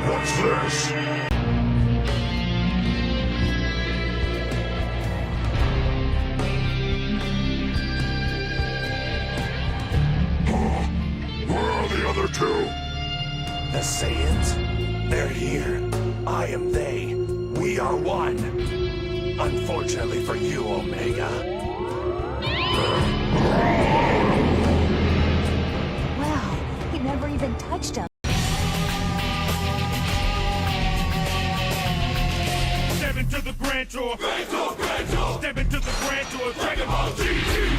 What's this? Where are the other two? The Saiyans? They're here. I am they. We are one. Unfortunately for you, Omega. Wow, he never even touched him. Step into the Grand Tour. Grand Tour, Grand Tour. Step into the Grand Tour. Dragon Ball GT.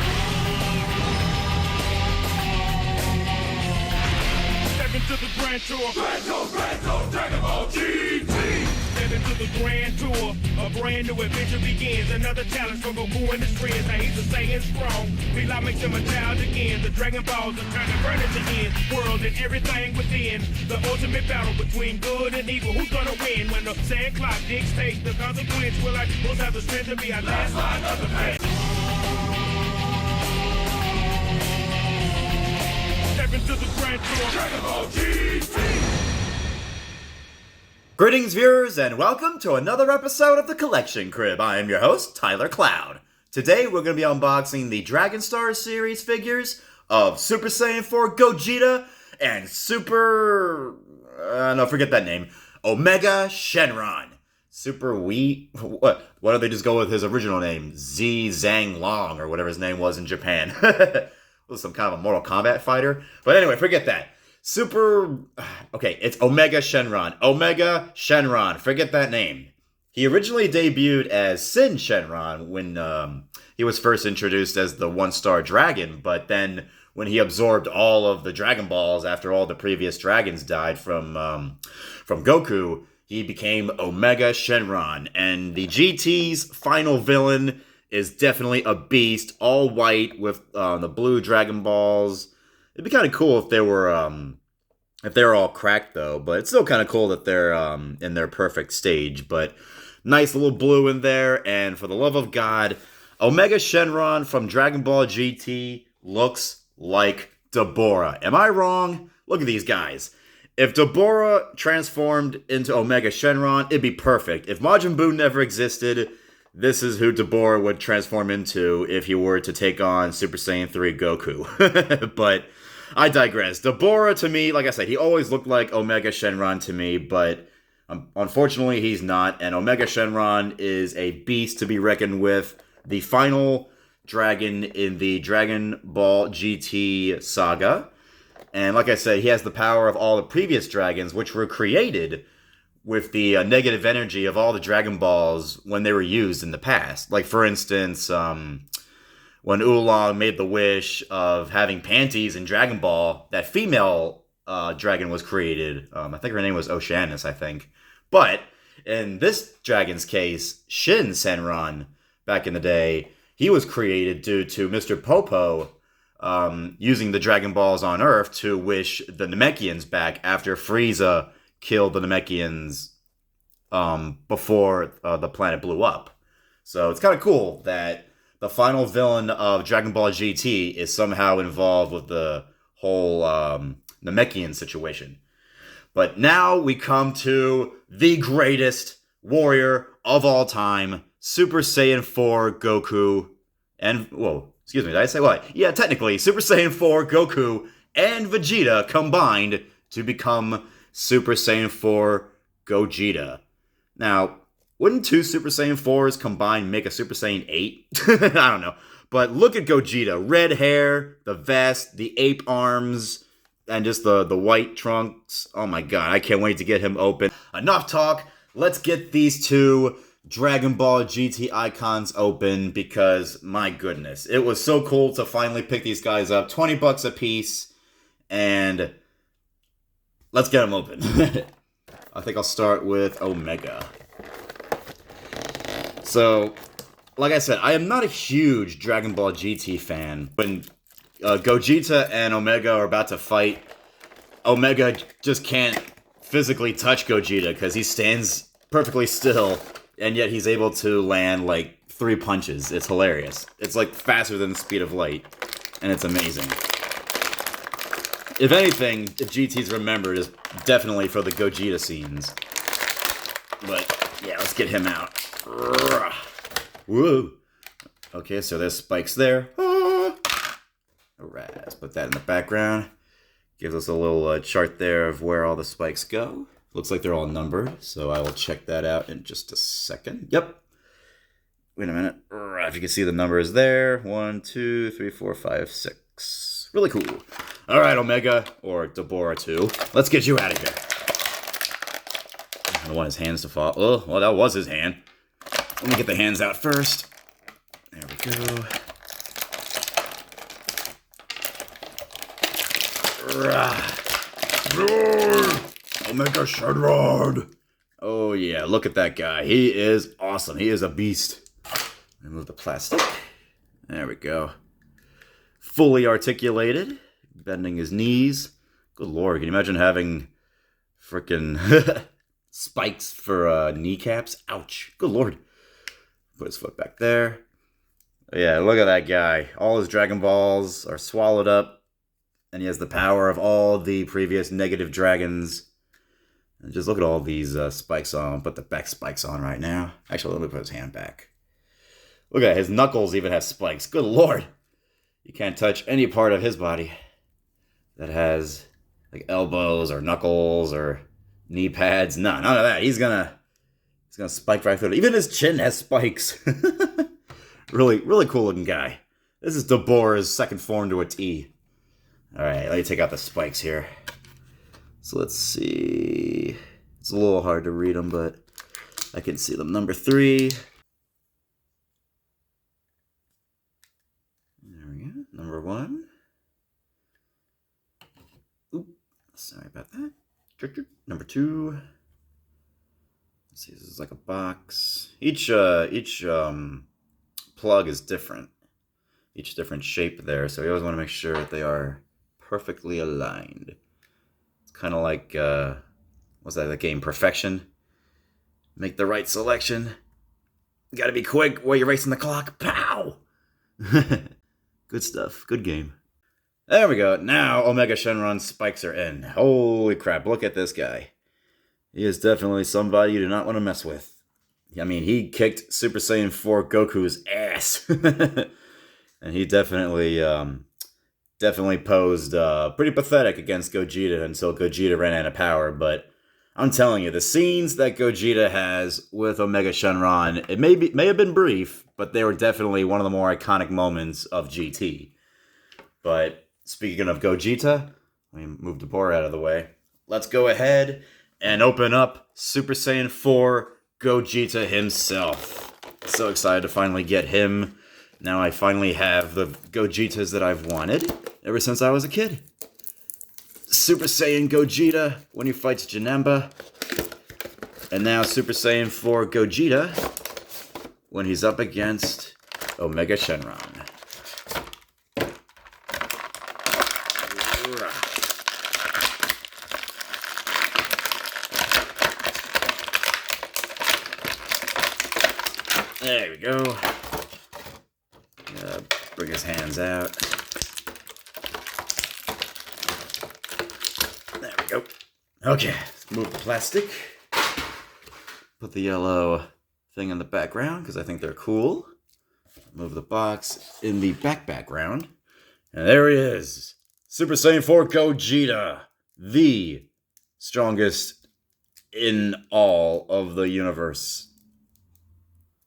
Step into the Grand Tour. Grand Tour, Grand Tour. Dragon Ball GT. Step into the Grand Tour. A brand new adventure begins. Another challenge for Goku and his friends. Now he's a Saiyan strong. Bila makes him a child again. The Dragon Balls are turning burn at the end. World and everything within. The ultimate battle between good and evil. Who's gonna win when the sand clock dictates the consequence? Will our equals have the strength to be our last line of defense? Step into the Grand Tour. Dragon Ball GT. Greetings, viewers, and welcome to another episode of the Collection Crib. I am your host, Tylercloud. Today, we're going to be unboxing the Dragon Star series figures of Super Saiyan 4 Gogeta and forget that name, Omega Shenron. What do they just go with his original name? Zhang Long, or whatever his name was in Japan. Was some kind of a Mortal Kombat fighter. But anyway, forget that. It's Omega Shenron. Omega Shenron. Forget that name. He originally debuted as Sin Shenron when he was first introduced as the one-star dragon, but then when he absorbed all of the Dragon Balls after all the previous dragons died from Goku, he became Omega Shenron. And the GT's final villain is definitely a beast, all white with the blue Dragon Balls. It'd be kind of cool if they were all cracked, though. But it's still kind of cool that they're in their perfect stage. But nice little blue in there. And for the love of God, Omega Shenron from Dragon Ball GT looks like Deborah. Am I wrong? Look at these guys. If Deborah transformed into Omega Shenron, it'd be perfect. If Majin Buu never existed, this is who Deborah would transform into if he were to take on Super Saiyan 3 Goku. But I digress. Deborah, to me, like I said, he always looked like Omega Shenron to me, but unfortunately he's not. And Omega Shenron is a beast to be reckoned with. The final dragon in the Dragon Ball GT saga. And like I said, he has the power of all the previous dragons, which were created with the negative energy of all the Dragon Balls when they were used in the past. Like, for instance, when Oolong made the wish of having panties in Dragon Ball, that female dragon was created. I think her name was Oceanus, I think. But in this dragon's case, Shin Shenron, back in the day, he was created due to Mr. Popo using the Dragon Balls on Earth to wish the Namekians back after Frieza killed the Namekians before the planet blew up. So it's kind of cool that the final villain of Dragon Ball GT is somehow involved with the whole Namekian situation. But now we come to the greatest warrior of all time, Super Saiyan 4 Goku, and, excuse me, did I say what? Yeah, technically, Super Saiyan 4 Goku and Vegeta combined to become Super Saiyan 4 Gogeta. Now, wouldn't two Super Saiyan 4s combined make a Super Saiyan 8? I don't know. But look at Gogeta. Red hair, the vest, the ape arms, and just the white trunks. Oh my god, I can't wait to get him open. Enough talk. Let's get these two Dragon Ball GT icons open because, my goodness, it was so cool to finally pick these guys up. $20 a piece, and let's get them open. I think I'll start with Omega. So, like I said, I am not a huge Dragon Ball GT fan. When Gogeta and Omega are about to fight, Omega just can't physically touch Gogeta because he stands perfectly still, and yet he's able to land like 3 punches. It's hilarious. It's like faster than the speed of light, and it's amazing. If anything, if GT's remembered is definitely for the Gogeta scenes. But yeah, let's get him out. Whoa. Okay, so there's spikes there. Alright, let's put that in the background. Gives us a little chart there of where all the spikes go. Looks like they're all numbered, so I will check that out in just a second. Yep. Wait a minute. If you can see the numbers there. 1, 2, 3, 4, 5, 6. Really cool. Alright, Omega, or Deborah 2. Let's get you out of here. I don't want his hands to fall. Oh, well, that was his hand. Let me get the hands out first. There we go. Omega Shenron! Oh yeah, look at that guy. He is awesome. He is a beast. Remove the plastic. There we go. Fully articulated. Bending his knees. Good lord, can you imagine having frickin' spikes for kneecaps? Ouch. Good lord. Put his foot back there. Yeah, look at that guy. All his Dragon Balls are swallowed up. And he has the power of all the previous negative dragons. And just look at all these spikes on. Put the back spikes on right now. Actually, let me put his hand back. Look at his knuckles even have spikes. Good lord. You can't touch any part of his body that has like elbows or knuckles or knee pads. No, none of that. He's gonna spike right through it. Even his chin has spikes. Really, really cool looking guy. This is Deborah's second form to a T. Alright, let me take out the spikes here. So let's see. It's a little hard to read them, but I can see them. Number 3. There we go. Number 1. Oop, sorry about that. Number 2. Let's see, this is like a box. Each plug is different. Each different shape there, so you always want to make sure that they are perfectly aligned. It's kind of like, what's that, the game Perfection? Make the right selection. You gotta be quick while you're racing the clock. Pow! Good stuff. Good game. There we go. Now Omega Shenron's spikes are in. Holy crap, look at this guy. He is definitely somebody you do not want to mess with. I mean, he kicked Super Saiyan 4 Goku's ass. And he definitely posed pretty pathetic against Gogeta until Gogeta ran out of power. But I'm telling you, the scenes that Gogeta has with Omega Shenron, it may have been brief, but they were definitely one of the more iconic moments of GT. But speaking of Gogeta, let me move the board out of the way. Let's go ahead and open up Super Saiyan 4 Gogeta himself. So excited to finally get him. Now I finally have the Gogetas that I've wanted ever since I was a kid. Super Saiyan Gogeta when he fights Janemba. And now Super Saiyan 4 Gogeta when he's up against Omega Shenron. There we go. Bring his hands out. There we go. Okay, let's move the plastic. Put the yellow thing in the background because I think they're cool. Move the box in the background. And there he is. Super Saiyan 4 Gogeta. The strongest in all of the universe.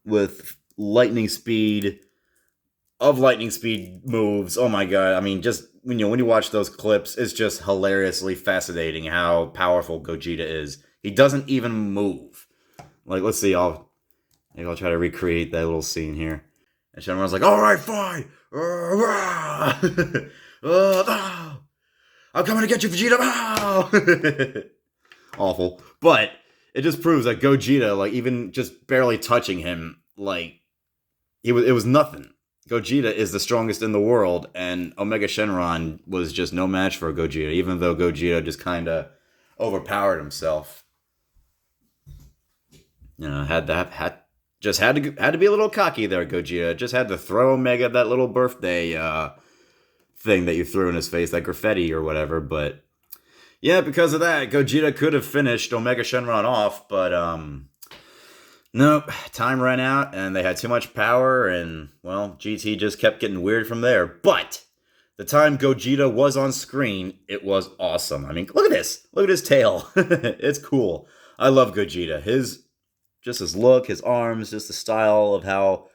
With lightning speed moves. Oh my god. I mean, just when you watch those clips, it's just hilariously fascinating how powerful Gogeta is. He doesn't even move. Like, let's see, maybe I'll try to recreate that little scene here. And Shenron's like, alright, fine. I'm coming to get you, Vegeta. Awful. But it just proves that Gogeta, like, even just barely touching him, like, it was nothing. Gogeta is the strongest in the world, and Omega Shenron was just no match for Gogeta, even though Gogeta just kind of overpowered himself. You know, had to be a little cocky there, Gogeta. Just had to throw Omega that little birthday thing that you threw in his face, that graffiti or whatever. But yeah, because of that, Gogeta could have finished Omega Shenron off, but nope, time ran out and they had too much power, and well, GT just kept getting weird from there. But the time Gogeta was on screen, it was awesome. I mean, look at this. Look at his tail. It's cool. I love Gogeta. His look, his arms, just the style of how,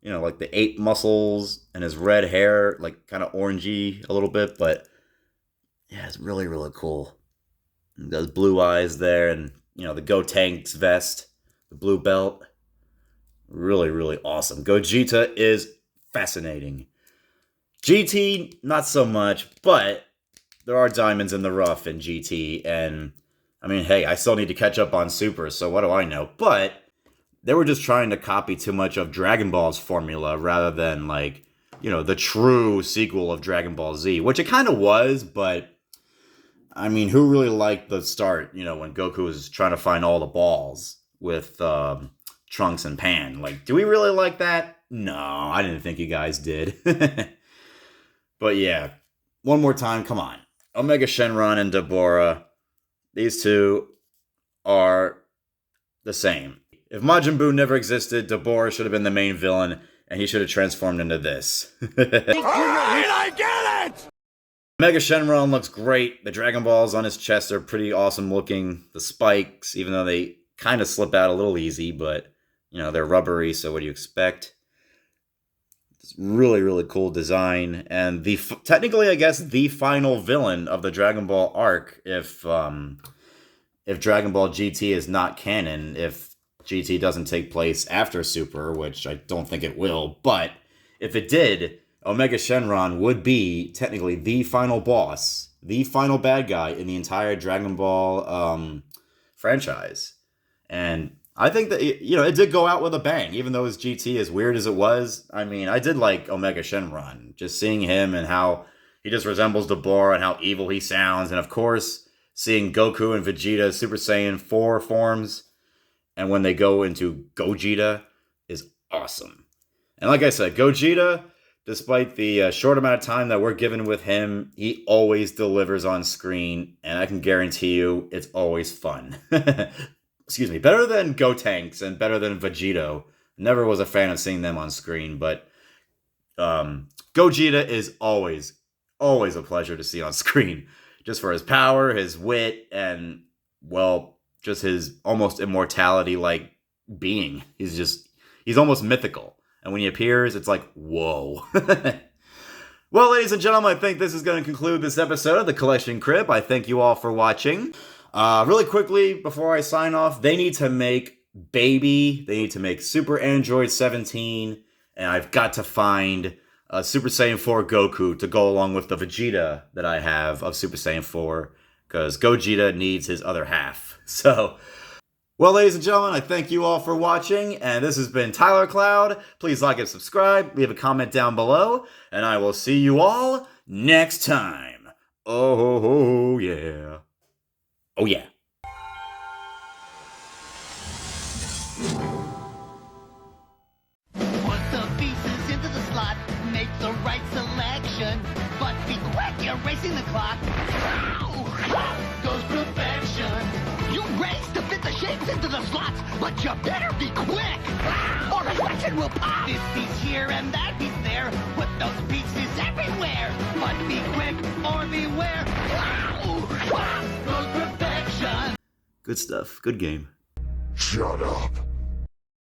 you know, like the ape muscles and his red hair, like kind of orangey a little bit, but yeah, it's really, really cool. Those blue eyes there, and, you know, the Gotenks vest, the blue belt. Really, really awesome. Gogeta is fascinating. GT, not so much, but there are diamonds in the rough in GT, and I mean, hey, I still need to catch up on Super, so what do I know? But they were just trying to copy too much of Dragon Ball's formula rather than, like, you know, the true sequel of Dragon Ball Z, which it kind of was, but I mean, who really liked the start, you know, when Goku was trying to find all the balls with Trunks and Pan? Like, do we really like that? No, I didn't think you guys did. But yeah, one more time, come on. Omega Shenron and Deborah, these two are the same. If Majin Buu never existed, Deborah should have been the main villain, and he should have transformed into this. Alright, I get it! Mega Shenron looks great. The Dragon Balls on his chest are pretty awesome looking. The spikes, even though they kind of slip out a little easy, but, you know, they're rubbery, so what do you expect? It's really, really cool design. And technically, I guess, the final villain of the Dragon Ball arc, if Dragon Ball GT is not canon, if GT doesn't take place after Super, which I don't think it will, but if it did, Omega Shenron would be technically the final boss, the final bad guy in the entire Dragon Ball franchise. And I think that, you know, it did go out with a bang, even though his GT, as weird as it was. I mean, I did like Omega Shenron, just seeing him and how he just resembles Deborah and how evil he sounds. And of course, seeing Goku and Vegeta Super Saiyan 4 forms, and when they go into Gogeta, is awesome. And like I said, Gogeta, despite the short amount of time that we're given with him, he always delivers on screen, and I can guarantee you it's always fun. Excuse me, better than Gotenks and better than Vegito. Never was a fan of seeing them on screen, but Gogeta is always a pleasure to see on screen. Just for his power, his wit, and, well, just his almost immortality-like being. He's almost mythical. And when he appears, it's like, whoa. Well, ladies and gentlemen, I think this is going to conclude this episode of The Collection Crib. I thank you all for watching. Really quickly, before I sign off, they need to make Baby. They need to make Super Android 17. And I've got to find Super Saiyan 4 Goku to go along with the Vegeta that I have of Super Saiyan 4. Because Gogeta needs his other half. So, well, ladies and gentlemen, I thank you all for watching. And this has been Tylercloud. Please like and subscribe. Leave a comment down below. And I will see you all next time. Oh, yeah. Oh, yeah. Put the pieces into the slot, make the right selection. But be quick, you're racing the clock. Goes perfection. You race to fit the shapes into the slots, but you better be quick, or the fraction will pop. This piece here and that piece there. Put those pieces everywhere. But be quick or beware. Goes perfection. Good stuff. Good game. Shut up.